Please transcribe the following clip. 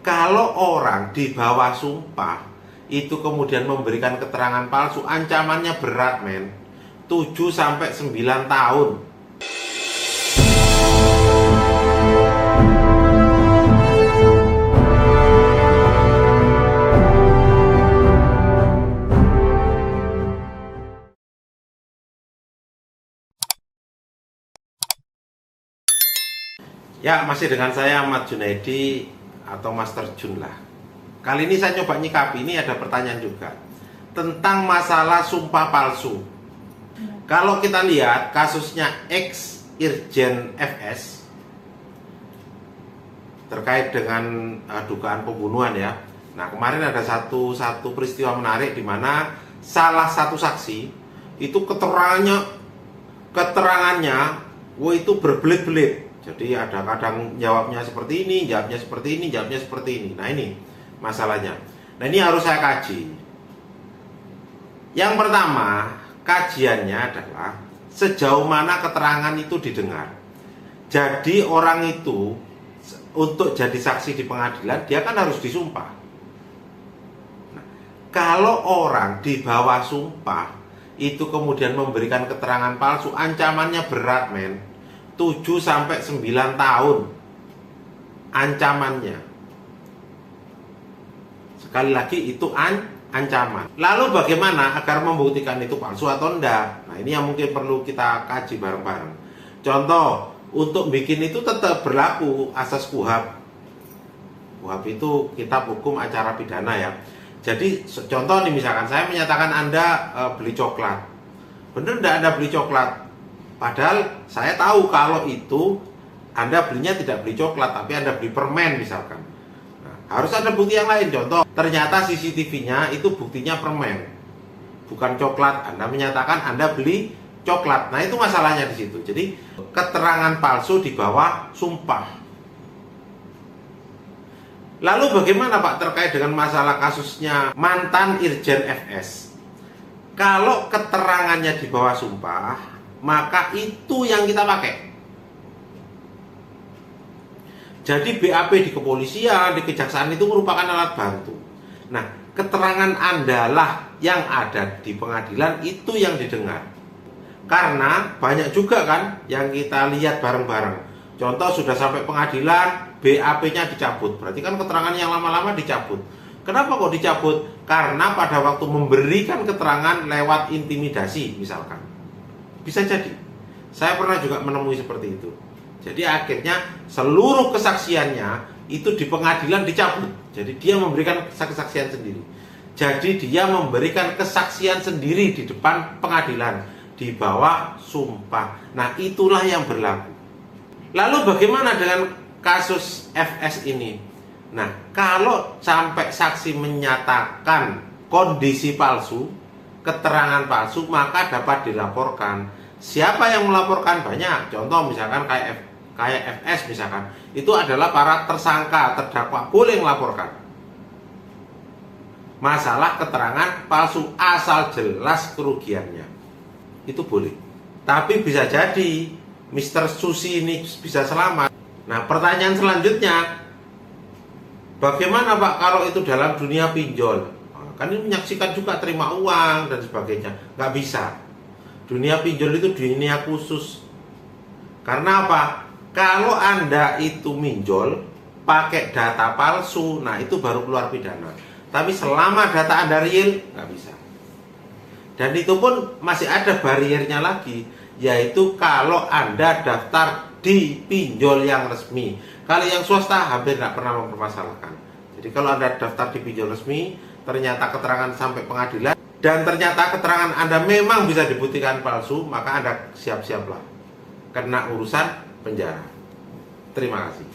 Kalau orang di bawah sumpah itu kemudian memberikan keterangan palsu, ancamannya berat, men. 7 sampai 9 tahun. Ya, masih dengan saya Ahmad Junaidi atau Master Jun lah. Kali ini saya coba nyikapi, ini ada pertanyaan juga tentang masalah sumpah palsu. Kalau kita lihat kasusnya ex Irjen FS terkait dengan dugaan pembunuhan ya. Nah, kemarin ada satu peristiwa menarik di mana salah satu saksi itu keterangannya itu berbelit-belit. Jadi ada kadang jawabnya seperti ini, jawabnya seperti ini, jawabnya seperti ini. Nah, ini masalahnya. Nah, ini harus saya kaji. Yang pertama, kajiannya adalah sejauh mana keterangan itu didengar. Jadi orang itu untuk jadi saksi di pengadilan, dia kan harus disumpah. Nah, kalau orang di bawah sumpah itu kemudian memberikan keterangan palsu, ancamannya berat, men. 7 sampai 9 tahun ancamannya. Sekali lagi itu ancaman. Lalu bagaimana agar membuktikan itu palsu atau enggak? Nah, ini yang mungkin perlu kita kaji bareng-bareng. Contoh, untuk bikin itu tetap berlaku asas KUHP. KUHP itu Kitab Hukum Acara Pidana ya. Jadi contoh nih, misalkan saya menyatakan Anda beli coklat. Bener enggak Anda beli coklat? Padahal saya tahu kalau itu Anda belinya tidak beli coklat, tapi Anda beli permen misalkan. Nah, harus ada bukti yang lain. Contoh, ternyata CCTV-nya itu buktinya permen, bukan coklat. Anda menyatakan Anda beli coklat. Nah, itu masalahnya di situ. Jadi keterangan palsu di bawah sumpah. Lalu bagaimana Pak terkait dengan masalah kasusnya mantan Irjen FS? Kalau keterangannya di bawah sumpah, maka itu yang kita pakai. Jadi BAP di kepolisian, di kejaksaan itu merupakan alat bantu. Nah, keterangan Anda lah yang ada di pengadilan, itu yang didengar. Karena banyak juga kan yang kita lihat bareng-bareng. Contoh, sudah sampai pengadilan, BAP-nya dicabut. Berarti kan keterangan yang lama-lama dicabut. Kenapa kok dicabut? Karena pada waktu memberikan keterangan lewat intimidasi misalkan. Bisa jadi. Saya pernah juga menemui seperti itu. Jadi akhirnya seluruh kesaksiannya itu di pengadilan dicabut. Jadi dia memberikan kesaksian sendiri. Jadi dia memberikan kesaksian sendiri di depan pengadilan, di bawah sumpah. Nah, itulah yang berlaku. Lalu bagaimana dengan kasus FS ini? Nah, kalau sampai saksi menyatakan kondisi palsu, keterangan palsu, maka dapat dilaporkan. Siapa yang melaporkan? Banyak. Contoh misalkan kayak FS misalkan, itu adalah para tersangka, terdakwa boleh melaporkan masalah keterangan palsu asal jelas kerugiannya. Itu boleh. Tapi bisa jadi Mr. Susi ini bisa selamat. Nah, pertanyaan selanjutnya, bagaimana Pak kalau itu dalam dunia pinjol? Kan ini menyaksikan juga terima uang dan sebagainya. Nggak bisa. Dunia pinjol itu dunia khusus. Karena apa? Kalau Anda itu minjol pakai data palsu, nah itu baru keluar pidana. Tapi selama data Anda real, nggak bisa. Dan itu pun masih ada bariernya lagi, yaitu kalau Anda daftar di pinjol yang resmi. Kalau yang swasta hampir nggak pernah mempermasalahkan. Jadi kalau Anda daftar di pinjol resmi, ternyata keterangan sampai pengadilan, dan ternyata keterangan Anda memang bisa dibuktikan palsu, maka Anda siap-siaplah kena urusan penjara. Terima kasih.